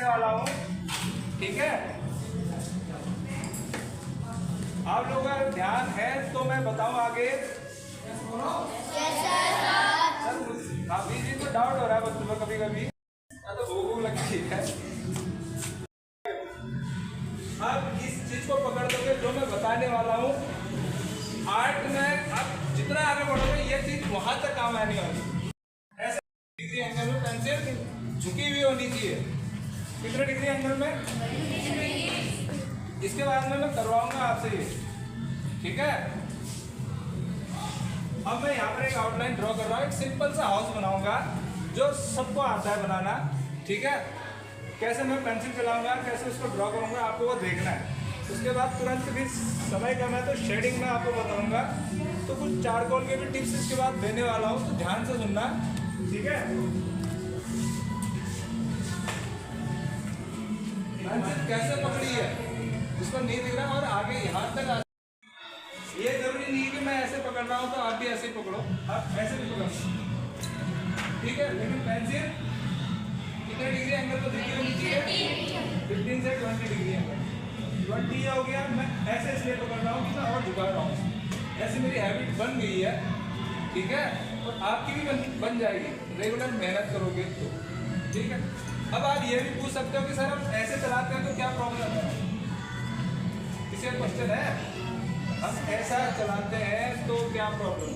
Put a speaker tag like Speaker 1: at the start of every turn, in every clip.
Speaker 1: करने वाला हूँ, ठीक है। आप लोगों का ध्यान है तो मैं बताऊं आगे। हाँ, बीच को डाउट हो रहा है बच्चों को कभी कभी, तो भूख लगती है। अब इस चीज को पकड़ दोगे जो मैं बताने वाला हूँ। आर्ट में अब जितना आगे बढ़ोगे ये चीज वहां तक काम आने वाली। ऐसे डिग्री एंगल में पेंसिल झुकी हुई होनी चाहिए। कितने डिग्री एंगल में? इसके बाद में मैं करवाऊंगा आपसे ये, ठीक है। अब मैं यहाँ पर एक आउटलाइन ड्रॉ कर रहा हूँ। एक सिंपल सा हाउस बनाऊंगा जो सबको आता है बनाना, ठीक है। कैसे मैं पेंसिल चलाऊंगा, कैसे उसको ड्रॉ करूंगा, आपको वो देखना है। उसके बाद तुरंत भी समय कम है तो शेडिंग में आपको बताऊंगा। तो कुछ चारकोल के भी टिप्स इसके बाद देने वाला हूँ, तो ध्यान से सुनना, ठीक है। पेंसिल कैसे पकड़ी है उसको नहीं दिख रहा, और आगे यहाँ तक ये जरूरी नहीं कि मैं ऐसे पकड़ रहा हूँ तो आप भी ऐसे ही पकड़ो, आप ऐसे भी पकड़ो, ठीक है। लेकिन पेंसिल कितने डिग्री एंगल को झुकी होनी चाहिए? 15 से 20 डिग्री एंगल। 20 हो गया, मैं ऐसे इसलिए पकड़ रहा हूँ कि मैं और झुका रहा हूँ। ऐसे मेरी हैबिट बन गई है, ठीक है। और आपकी भी बन जाएगी, रेगुलर मेहनत करोगे तो, ठीक है। अब आप ये भी पूछ सकते हो कि सर हम ऐसे चलाते हैं तो क्या प्रॉब्लम है? किसी का क्वेश्चन है? हम ऐसा चलाते हैं तो क्या प्रॉब्लम?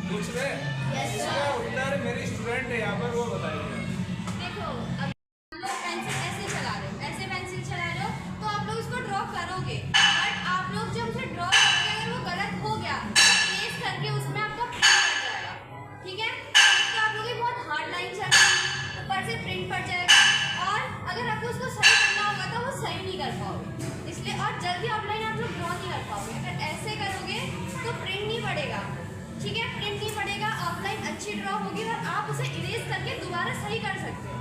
Speaker 1: पूछ रहे? इसका उत्तर मेरी स्टूडेंट है यहाँ पर, वो बताएगी।
Speaker 2: देखो, अब लोग पेंसिल ऐसे चला रहे हो, ऐसे पेंसिल चला रहे हो तो आप लोग इसको ड्रॉ करोगे, बट आप लोग जब उसे ड्रॉ करोगे अगर वो गलत हो गया तो ट्रेस करके उसमें आपका प्रिंट पड़ जाएगा, ठीक है। तो आप लोग की बहुत हार्ड लाइन चलेगी, ऊपर से प्रिंट पड़ जाएगा, और अगर आपको उसको सही करना होगा तो वो सही नहीं कर पाओगे, इसलिए। और जल्दी आउटलाइन आप लोग ड्रॉ नहीं कर पाओगे। अगर ऐसे करोगे तो प्रिंट नहीं पड़ेगा, ठीक है। प्रिंट नहीं पड़ेगा, आउटलाइन अच्छी ड्रॉ होगी और आप उसे इरेज करके दोबारा सही कर सकते हो।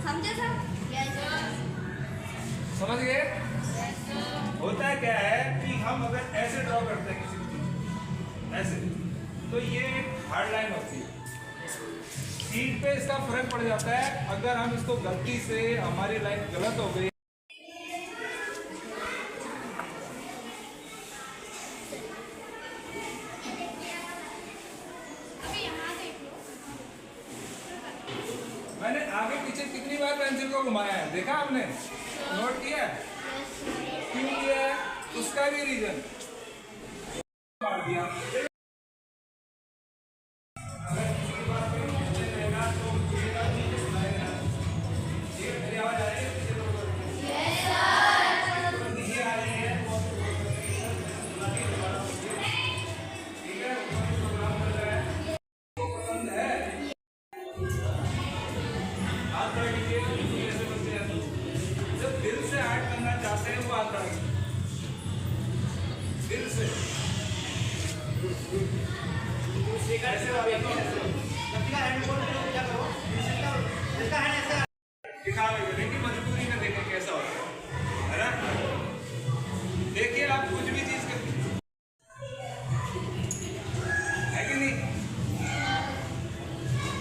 Speaker 2: समझे सर?
Speaker 1: समझ गए? होता क्या है कि हम अगर ऐसे ड्रॉ करते हैं किसी चीज ऐसे, तो ये हार्ड लाइन होती है, शीट पे इसका फर्क पड़ जाता है। अगर हम इसको गलती से, हमारी लाइन गलत हो गई, मैंने आगे पीछे कितनी बार पेंसिल को घुमाया है, देखा आपने? नोट किया? क्यों किया है? उसका भी रीजन मार दिया। जब दिल से आर्ट करना चाहते हैं वो आता है, दिल से। ऐसे देखिए मजबूरी में देखें कैसा होता है ना। देखिए आप कुछ भी चीज करते है कि नहीं,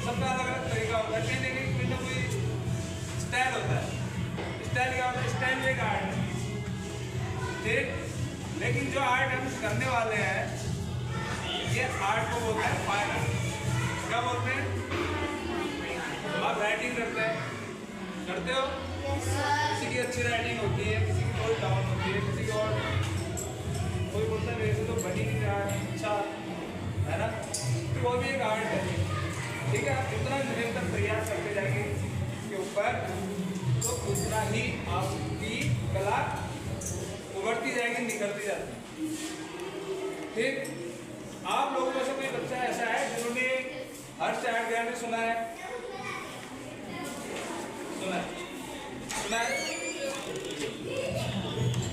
Speaker 1: सबका अलग अलग तरीका होता है। देखिए कोई ना कोई स्टाइल होता है। स्टाइल क्या होता है? स्टाइल एक आर्ट है, ठीक। लेकिन जो आर्ट हम करने वाले हैं ये आर्ट को बोलते हैं फाइन आर्ट। क्या बोलते हैं? आप राइटिंग करते हो, किसी की अच्छी राइटिंग होती है, किसी की थोड़ी डाउन होती है, किसी की और कोई बोलता है मेरे से तो बनी नहीं रहा है, अच्छा है ना, तो वो भी एक आर्ट है, ठीक है। आप जितना निरंतर प्रयास करते जाएंगे इसके ऊपर तो उतना ही आपकी कला उभरती जाएगी, निकलती जाती, ठीक। आप लोगों में से कोई बच्चा ऐसा है जिन्होंने हर चार्ट ग्राम सुना है? सुना है?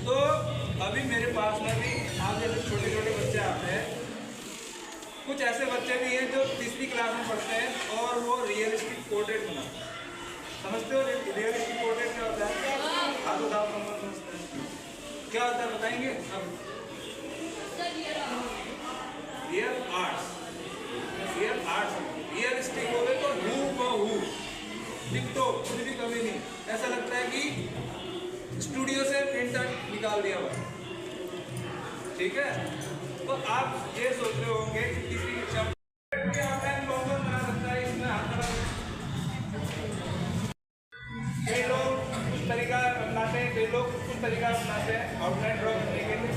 Speaker 1: तो अभी मेरे पास में भी आप जैसे छोटे छोटे बच्चे आते हैं, कुछ ऐसे बच्चे भी हैं जो तीसरी क्लास में पढ़ते हैं और वो रियलिस्टिक पोर्ट्रेट बनाते हैं। समझते हो रियलिस्टिक पोर्ट्रेट क्या होता है? हाँ तो आप समझते हैं क्या होता है, बताएंगे? अब रियल आर्ट्स, रियलिस्टिक बोले तो हूबहू डिक्टो, कुछ भी कमी नहीं, ऐसा लगता है कि स्टूडियो से प्रिंट निकाल दिया हुआ। ठीक है, तो आप ये सोच रहे होंगे कि तीसरी कक्षा ऑनलाइन लॉगर बना सकता है, इसमें हाथ लगा। कई लोग कुछ तरीका अपनाते हैं, कई लोग कुछ तरीका अपनाते हैं आउटलाइन ड्रॉ करने के लिए,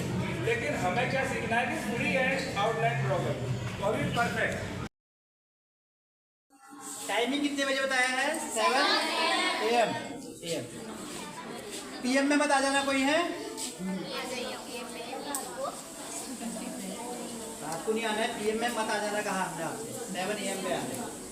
Speaker 1: लेकिन हमें क्या सीखना है कि फ्री हैंड आउटलाइन ड्रॉ कर, तो अभी परफेक्ट।
Speaker 3: टाइमिंग कितने बजे बताया है? 7 AM। PM में मत आ जाना, कोई है? रात को नहीं आना है, PM में मत आ जाना, कहा हमने आपसे 7 AM पे आना है।